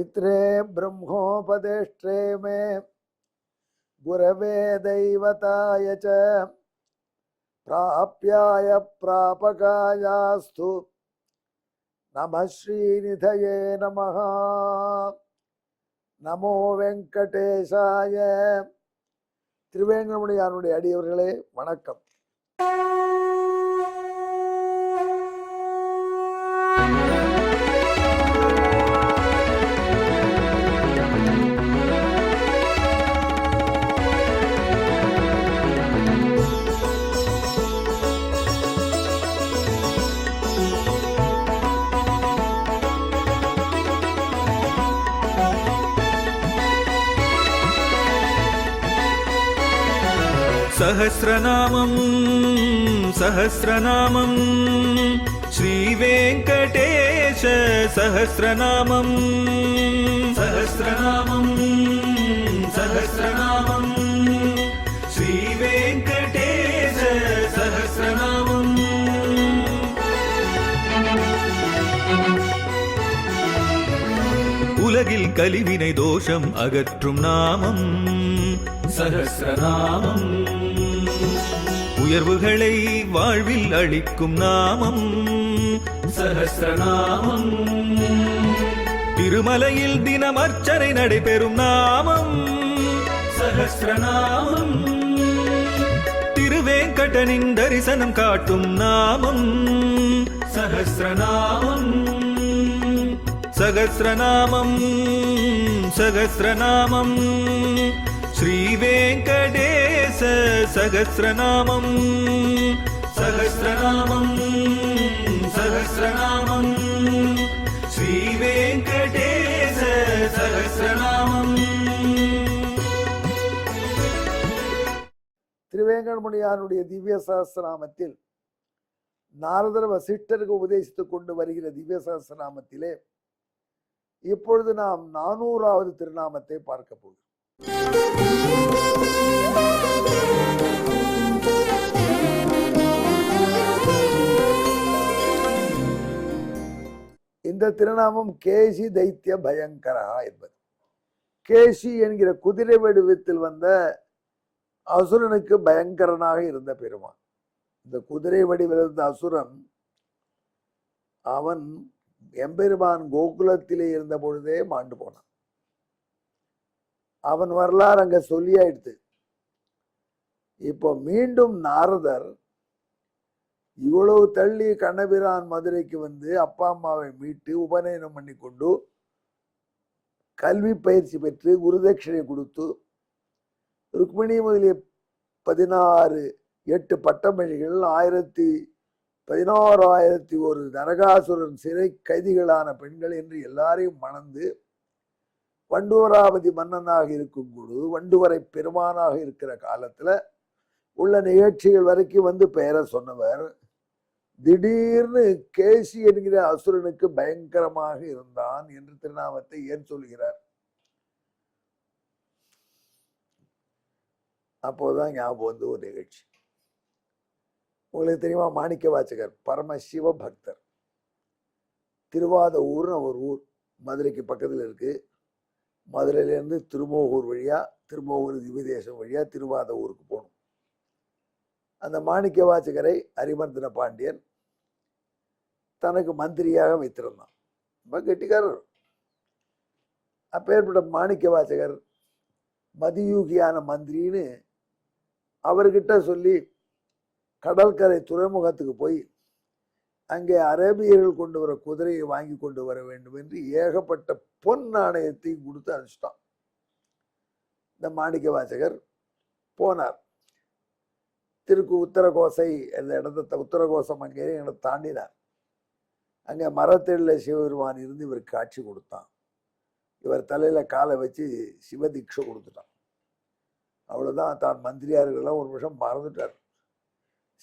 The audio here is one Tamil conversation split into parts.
पित्रे ब्रह्मोपदेष्ट्रे मे गुरवे दैवताय च प्राप्याय प्रापकायास्तु नमः श्रीनिधये नमः। நமோ வெங்கடேசாய. திருவேங்கடமுடியானுடைய அடியவர்களே வணக்கம். सहस्रनामं सहस्रनामं श्रीवेङ्कटेश सहस्रनामं सहस्रनामं सहस्रनामं श्रीवेङ्कटेश सहस्रनामं। உலகில் கலிவினை தோஷம் அகற்றும் நாமம் சஹஸ்ரநாமம். உயர்வுகளை வாழ்வில் அளிக்கும் நாமம் சஹஸ்ரநாமம். திருமலையில் தினம் அர்ச்சனை நடைபெறும் நாமம் சஹஸ்ரநாமம். திருவேங்கடனின் தரிசனம் காட்டும் நாமம் சஹஸ்ரநாமம். சகஸ்ரநாமம் சகஸ்ரநாமம் श्रीवेङ्कटेश सहस्रनामं सहस्रनामं सहस्रनामं श्रीवेङ्कटेश सहस्रनामं. திருவேங்கடமுடியானுடைய திவ்ய சஹஸ்ரநாமத்தில் நாரதர் வசிஷ்டருக்கு உபதேசித்துக் கொண்டு வருகிற திவ்ய சஹஸ்ரநாமத்திலே இப்பொழுது நாம் 400வது திருநாமத்தை பார்க்க போகிறோம். இந்த திருநாமம் கேசி தைத்திய பயங்கரா என்பது. கேசி என்கிற குதிரை வடிவத்தில் வந்த அசுரனுக்கு பயங்கரனாக இருந்த பெருமான். இந்த குதிரை வடிவில் இருந்த அசுரன் அவன் எம்பெருமான் கோகுலத்திலே இருந்த பொழுதே மாண்டு போனான். அவன் வரலாறு அங்க சொல்லியாயிடுது. இப்போ மீண்டும் நாரதர் இவ்வளவு தள்ளி கண்ணபிரான் மதுரைக்கு வந்து அப்பா அம்மாவை மீட்டு உபநயனம் பண்ணி கொண்டு கல்வி பயிற்சி பெற்று குருதட்சிணை கொடுத்து ருக்மிணி முதலிய 16 பட்டமணிகள் 16,001 நரகாசுரன் சிறை கைதிகளான பெண்கள் என்று எல்லாரையும் மணந்து வண்டுவராபதி மன்னனாக இருக்கும் பொழுது வண்டுவரை பெருமானாக இருக்கிற காலத்துல உள்ள நிகழ்ச்சிகள் வரைக்கும் வந்து பெயரை சொன்னவர் திடீர்னு கேசி என்கிற அசுரனுக்கு பயங்கரமாக இருந்தான் என்று திருநாமத்தை ஏன் சொல்கிறார்? அப்போதான் ஞாபகம் வந்து ஒரு நிகழ்ச்சி. உங்களுக்கு தெரியுமா, மாணிக்க வாசகர் பரமசிவ பக்தர். திருவாத ஊர்னு ஒரு ஊர் மதுரைக்கு பக்கத்தில் இருக்கு. மதுரையிலேருந்து திருமோகூர் வழியா, திருமோகூர் திவ்யதேசம் வழியா திருவாத ஊருக்கு போகணும். அந்த மாணிக்க வாசகரை அரிமர்தன பாண்டியன் தனக்கு மந்திரியாக வைத்திருந்தான். ரொம்ப கெட்டிக்காரர். அப்பேற்பட்ட மாணிக்க வாசகர் மதியூகியான மந்திரின்னு அவர்கிட்ட சொல்லி கடற்கரை துறைமுகத்துக்கு போய் அங்கே அரேபியர்கள் கொண்டு வர குதிரையை வாங்கி கொண்டு வர வேண்டும் என்று ஏகப்பட்ட பொன் நாணயத்தையும் கொடுத்து அனுப்பிச்சிட்டான். இந்த மாணிக்க வாசகர் போனார். உத்தரகோசை அந்த இடத்த உத்தரகோசம் அங்கே தாண்டினார். அங்கே மரத்தெழில சிவபெருமான் இருந்து இவருக்கு காட்சி கொடுத்தான். இவர் தலையில காலை வச்சு சிவதீட்சை கொடுத்துட்டான். அவ்வளவுதான். தான் மந்திரியார்களெல்லாம் ஒரு நிமிஷம் மறந்துட்டார்.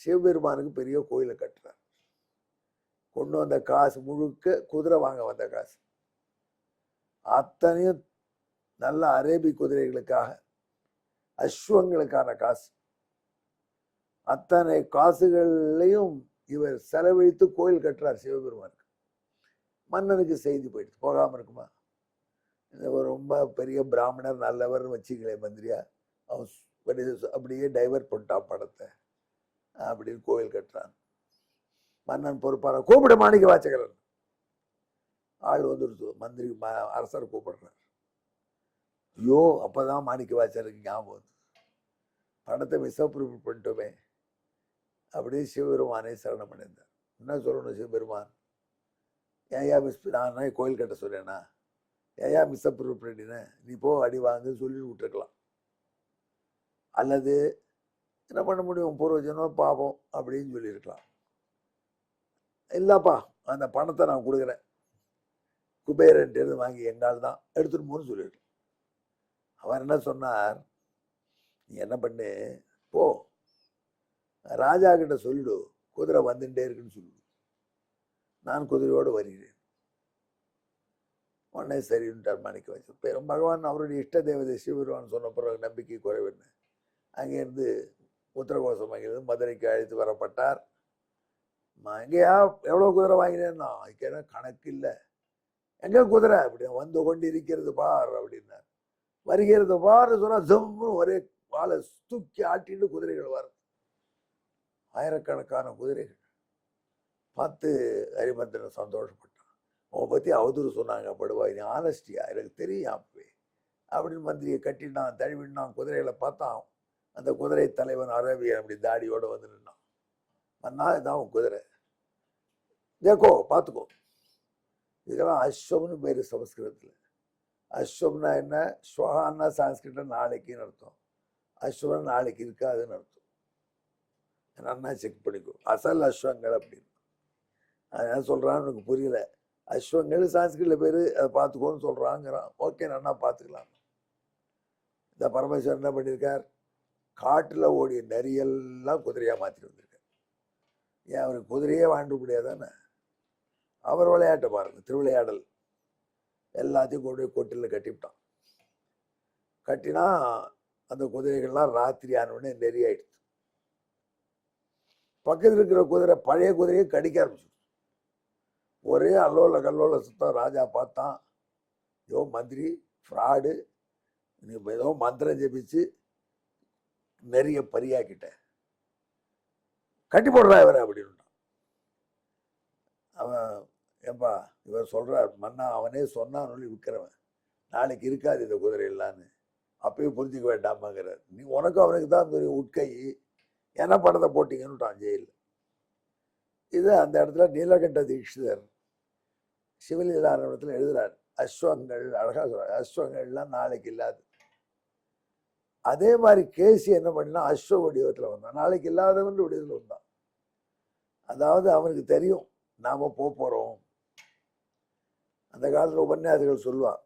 சிவபெருமானுக்கு பெரிய கோயிலை கட்டுறார். கொண்டு வந்த காசு முழுக்க குதிரை வாங்க வந்த காசு அத்தனையும் நல்ல அரேபி குதிரைகளுக்காக, அஸ்வங்களுக்கான காசு. அத்தனை காசுகளையும் இவர் செலவழித்து கோயில் கட்டுறார் சிவபெருமானுக்கு. மன்னனுக்கு செய்தி போயிடுச்சு. போகாம இருக்குமா? ரொம்ப பெரிய பிராமணர் நல்லவர் வச்சுங்களேன் மந்திரியா, அவன் அப்படியே டைவர்ட் பண்ணிட்டான் படத்தை அப்படின்னு கோயில் கட்டுறான். மன்னன் பொறுப்பான கூப்பிட மாணிக்க வாசகரன். ஆள் வந்துடுச்சு, மந்திரி அரசர் கூப்பிடுறார். ஐயோ, அப்பதான் மாணிக்க வாசகருக்கு ஞாபகம் வந்து படத்தை மிஸ்அப்ரூவ் பண்ணிட்டோமே அப்படியே சிவபெருமானே சரணம் அடைந்தார். என்ன சொல்லணும் சிவபெருமான், ஏயா நான் கோயில் கட்ட சொல்றேனா, ஏயா மிஸ்அப்ரூவ் பண்ணினேன், நீ போ அடி வாங்குன்னு சொல்லி விட்டுருக்கலாம். அல்லது என்ன பண்ண முடியும், பூர்வஜனோ பாவம் அப்படின்னு சொல்லியிருக்கலாம். இல்லப்பா, அந்த பணத்தை நான் கொடுக்குறேன், குபேரன் வாங்கி எங்கால் தான் எடுத்துட்டு போன்னு சொல்லியிருக்கலாம். அவர் என்ன சொன்னார், நீ என்ன பண்ணு, போ ராஜா கிட்ட சொல்லிடு, குதிரை வந்துட்டே இருக்குன்னு சொல்லிடு, நான் குதிரையோடு வருகிறேன். உடனே சரின்ட்டார் மாணிக்க வாசகர். பெரும் பகவான் அவருடைய இஷ்ட தேவதை சிவபெருமான் சொன்ன பிறகு நம்பிக்கை குறைவென்ன. அங்கேருந்து உத்தரகோசம் அங்கிருந்து மதுரைக்கு அழைத்து வரப்பட்டார். எங்கேயா எவ்வளோ குதிரை வாங்கினேன்னா, அதுக்கு கணக்கு இல்லை, எங்க குதிரை அப்படி வந்து கொண்டு இருக்கிறது பார் அப்படின்னார். வருகிறது பார் சொன்னா ஜம்னு ஒரே வாழை தூக்கி ஆட்டிட்டு குதிரைகள் வரும், ஆயிரக்கணக்கான குதிரைகள். பார்த்து ஹரிமந்திரன் சந்தோஷப்பட்டான். அவன் பற்றி அவதூறு சொன்னாங்க, படுவாய் நீ ஆனஸ்டியா, எனக்கு தெரியும் அப்பவே அப்படின்னு மந்திரியை கட்டினான், தழுவினான். குதிரைகளை பார்த்தான். அந்த குதிரை தலைவன் அரவியன் அப்படி தாடியோட வந்து நின்னான். மன்னா இதான் குதிரை, தேக்கோ பார்த்துக்கோ. இதெல்லாம் அஸ்வம்னு பேர் சமஸ்கிருதத்தில். அஸ்வம்னா என்ன, ஸ்வஹான்னா சான்ஸ்கிரிட்ல நாளைக்குன்னு அர்த்தம், அஸ்வம் நாளைக்கு இருக்காதுன்னு அர்த்தம். என்னன்னா செக் பண்ணிக்கோ, அசல் அஸ்வங்கள் அப்படின்னு. அது என்ன சொல்றான்னு எனக்கு புரியல. அஸ்வங்கள் சான்ஸ்கிரிட்ல பேரு, அதை பார்த்துக்கோன்னு சொல்றாங்கிறான். ஓகே, நன்னா பார்த்துக்கலாம். இந்த பரமேஸ்வரன் என்ன பண்ணியிருக்கார், காட்டுல ஓடிய நரியெல்லாம் குதிரையா மாத்திட்டு வந்திருக்கார். ஏன் அவருக்கு குதிரையே வாழ்ந்து முடியாதானே? அவர் விளையாட்டை பாருங்க, திருவிளையாடல். எல்லாத்தையும் கொண்டு போய் கொட்டில் கட்டிவிட்டான். கட்டினா அந்த குதிரைகள்லாம் ராத்திரி ஆனவுடனே நெறியாயிடுச்சு. பக்கத்தில் இருக்கிற குதிரை பழைய குதிரையை கடிக்க ஆரம்பிச்சு. ஒரே அல்லோல கல்லோல சுத்தம். ராஜா பார்த்தான், ஏதோ மந்திரி ஃப்ராடு, நீ ஏதோ மந்திரம் ஜெபிச்சு நிறைய பரியாக்கிட்ட, கட்டி போடுறா இவரை அப்படின்னு. அவன் ஏன்பா இவர் சொல்றார், மன்னா அவனே சொன்னான்னு சொல்லி விற்கிறவன், நாளைக்கு இருக்காது இந்த குதிரை இல்லான்னு. அப்பயும் புரிஞ்சுக்க வேண்டாமாங்கிறார். நீ உனக்கு அவனுக்கு தான் தெரியும் உட்கை, என்ன படத்தை போட்டீங்கன்னுட்டான் ஜெயிலில். இது அந்த இடத்துல நீலகண்ட தீட்சிதர் சிவலீலாரணத்தில் எழுதுறார். அஸ்வங்கள் அழகா சொல்றாரு, அஸ்வங்கள்லாம் நாளைக்கு இல்லாது. அதே மாதிரி கேசி என்ன பண்ணா, அஸ்வ வடிவத்தில் வந்தான், நாளைக்கு இல்லாதவன் வடிவத்தில் வந்தான். அதாவது அவனுக்கு தெரியும் நாம போறோம். அந்த காலத்துல உபன்யாசிகள் சொல்லுவான்,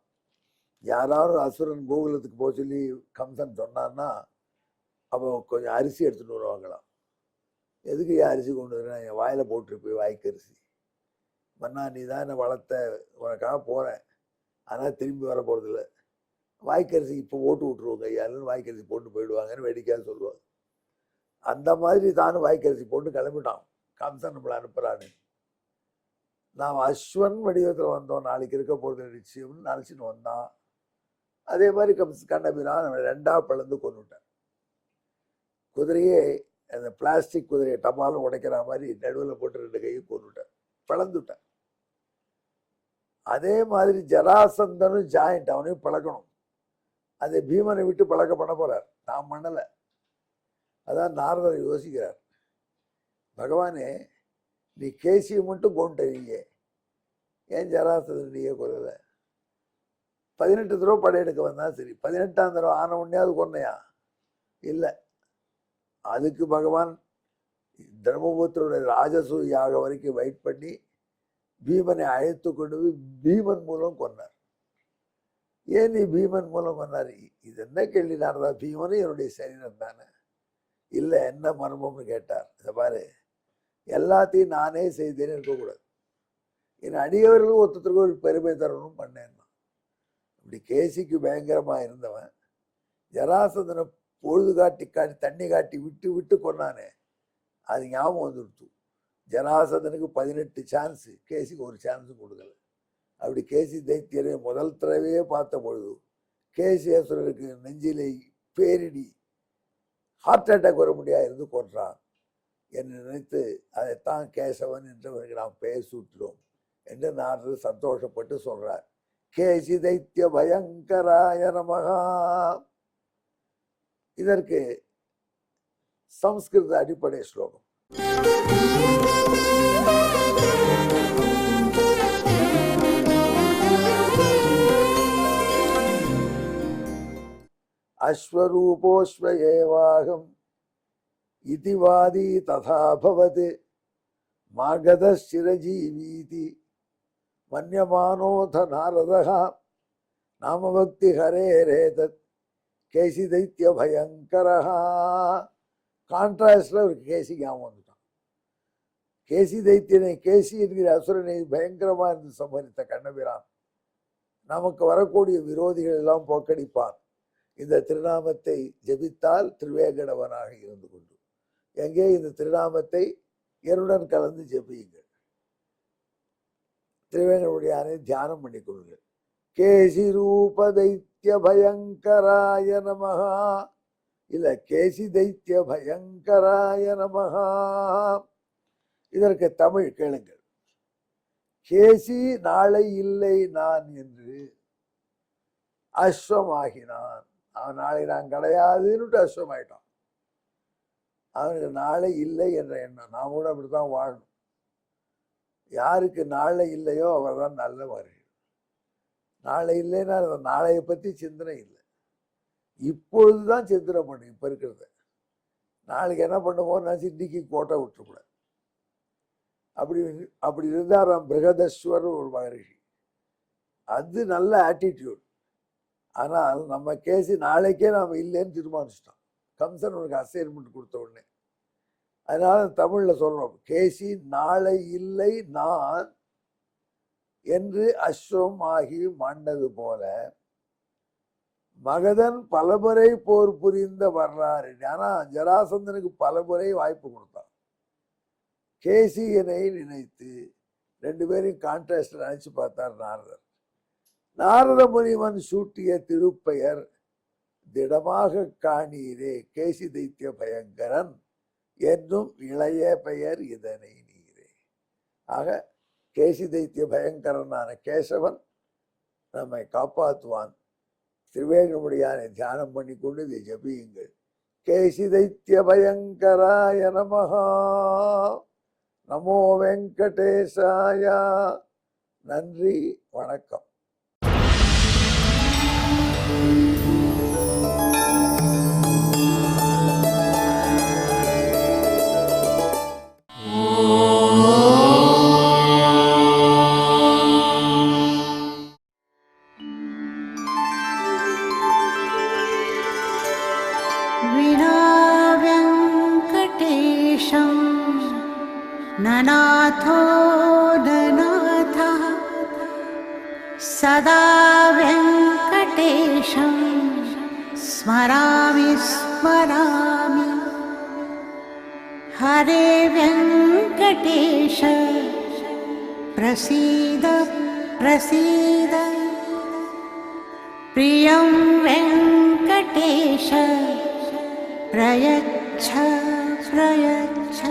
யாராவது அசுரன் கோகுலத்துக்கு போக சொல்லி கம்சன் சொன்னான்னா அவன் கொஞ்சம் அரிசி எடுத்துட்டு வருவாங்களாம். எதுக்கு என் அரிசி கொண்டு வரேன், என் வாயில போட்டு போய் வாய்க்கு அரிசி. மன்னா நீ தான் என்னை வளர்த்த, உனக்காக போறேன், ஆனால் திரும்பி வர போறது இல்லை, வாய்க்கரிசி இப்போ போட்டு விட்டுருவோங்க ஐயாலும் வாய்க்கரிசி போட்டு போயிடுவாங்கன்னு வேடிக்கையாக சொல்லுவாங்க. அந்த மாதிரி தானும் வாய்க்கரிசி போட்டு கிளம்பிட்டான். கம்சன் நம்மளை அனுப்புறான்னு. நாம் அஸ்வன் வடிவத்தில் வந்தோம், நாளைக்கு இருக்க போகிறது நிச்சயம்னு நினச்சின்னு வந்தான். அதே மாதிரி கண்ணபிரான் நம்ம ரெண்டா பிளந்து கொண்டுட்டான். குதிரையே அந்த பிளாஸ்டிக் குதிரையை டபாலும் உடைக்கிற மாதிரி நடுவில் போட்டு ரெண்டு கையும் கொண்டுட்டான், பிளந்துட்டான். அதே மாதிரி ஜராசந்தனும் ஜாயிண்ட், அவனையும் பழக்கணும். அதை பீமனை விட்டு பழக்க பண்ண போறார், நான் பண்ணல. அதான் நாரதர் யோசிக்கிறார், பகவானே நீ கேசியை மட்டும் கொண்டுட்டீங்க, ஏன் ஜராசந்தனையே கொல்லல? 18 தடவை படையெடுக்க வந்தா சரி, 18ஆம் தடவை ஆன உடனே கொன்னையா? இல்லை. அதுக்கு பகவான் தர்மபுத்திரோட ராஜசூயாக வரைக்கும் வெயிட் பண்ணி பீமனை அழைத்து கொண்டு போய் பீமன் மூலம் கொன்னார். ஏன் நீ பீமன் மூலம் கொன்னார்? இது என்ன கேள்வி நாரதா? பீமனும் என்னுடைய சரீரம் தானே. இல்லை, என்ன மர்மம்னு கேட்டார். இதை பாரு, எல்லாத்தையும் நானே செய்தேன்னு இருக்கக்கூடாது, என் அடியவர்களும் ஒருத்தருக்கு ஒரு பெருமை தரணும் பண்ணேன். இப்படி கேசிக்கு பயங்கரமா இருந்தவன் ஜராசந்தனை பொழுது காட்டி தண்ணி காட்டி விட்டு விட்டு கொண்டானே, அது ஞாபகம் வந்துடுத்து. ஜராசந்தனுக்கு 18 சான்ஸ், கேசிக்கு ஒரு சான்ஸும் கொடுக்கல. அப்படி கேசி தைத்தியரை முதல் தடவையே பார்த்த பொழுது கேசியேஸ்வரருக்கு நெஞ்சிலே பேரிடி, ஹார்ட் அட்டாக் வர முடியாது இருந்து கொன்றான் என்று நினைத்து அதைத்தான் கேசவன் என்றவருக்கு நாம் பெயர் சூட்டுகிறோம் என்று நாரதர் சந்தோஷப்பட்டு சொல்றார். கேசி தைத்திய பயங்கராய நமகா. இதற்கு சம்ஸ்கிருத அடிப்படை ஸ்லோகம். அஸ்வரூபோஸ்வ ஏவாகம் இதிவாதி ததா பவது மாகத சிரஜீவீதி மன்யமானோத நாரதா நாமபக்தி ஹரேரேதத் கேசி தைத்திய பயங்கரஹா. கான்ட்ராஸ்ட்ல ஒரு கேசி ஞாபகம் வந்துட்டான். கேசி தைத்தியனை, கேசி என்கிற அசுரனை பயங்கரமா இருந்து சம்பரித்த கண்ணபிரான் நமக்கு வரக்கூடிய விரோதிகள் எல்லாம் போக்கடிப்பான். இந்த திருநாமத்தை ஜபித்தால் திருவேங்கடவனாக இருந்து கொண்டு எங்கே இந்த திருநாமத்தை என்னுடன் கலந்து ஜபியுங்கள். திருவேங்கடமுடியானை தியானம் பண்ணிக்கொள்ளுங்கள். கேசி ரூப தைத்திய பயங்கராய நமஹா, இல்ல கேசி தைத்திய பயங்கராய நமஹா. இதற்கு தமிழ் கேளுங்கள். கேசி நாளை இல்லை நான் என்று அஸ்வமாகினான். அவன் நாளை நான் கிடையாதுன்னு அஸ்வமாயிட்டான். அவனுக்கு நாளை இல்லை என்ற எண்ணம். நாம் கூட அப்படித்தான் வாழணும். யாருக்கு நாளை இல்லையோ அவர் தான் நல்லவர்கள். நாளை இல்லைன்னா நாளையை பற்றி சிந்தனை இல்லை. இப்பொழுதுதான் சிந்தனை பண்ணு. இப்ப இருக்கிறத நாளைக்கு என்ன பண்ணுவோம் நினைச்சு இன்னைக்கு கோட்டை விட்டுக்கூடாது. அப்படி இருந்தாராம் பிரகதஸ்வர் ஒரு மகரிஷி. அது நல்ல ஆட்டிடியூட். ஆனால் நம்ம கேசி நாளைக்கே நாம் இல்லைன்னு தீர்மானிச்சிட்டோம். கம்சன் உனக்கு அசைன்மெண்ட் கொடுத்த உடனே. அதனால தமிழ்ல சொல்றோம், கேசி நாளை இல்லை நான் என்று அஸ்வம் ஆகி மாண்டது போல மகதன் பலமுறை போர் புரிந்த வரலாறு. ஆனா ஜராசந்தனுக்கு பலமுறை வாய்ப்பு கொடுத்தான். கேசியனை நினைத்து ரெண்டு பேரையும் கான்ட்ராஸ்ட் நினைச்சு பார்த்தார் நாரதர். நாரத முனிவன் சூட்டிய திருப்பெயர் திடமாக காணீரே கேசி தைத்திய பயங்கரன் என்னும் இளைய பெயர் இதனை நீரே. ஆக கேசி தைத்திய பயங்கரனான கேசவன் நம்மை காப்பாற்றுவான். திருவேங்கடமுடியானை தியானம் பண்ணி கொண்டு இதை ஜபியுங்கள். கேசி தைத்திய பயங்கராய நமஹா. நமோ வெங்கடேசாயா. நன்றி, வணக்கம். ननाथो ननाथः सदा वेङ्कटेशं स्मरामि स्मरामि. हरे वेङ्कटेश प्रसीद प्रसीद. प्रियं वेङ्कटेश प्रयच्छ प्रयच्छ.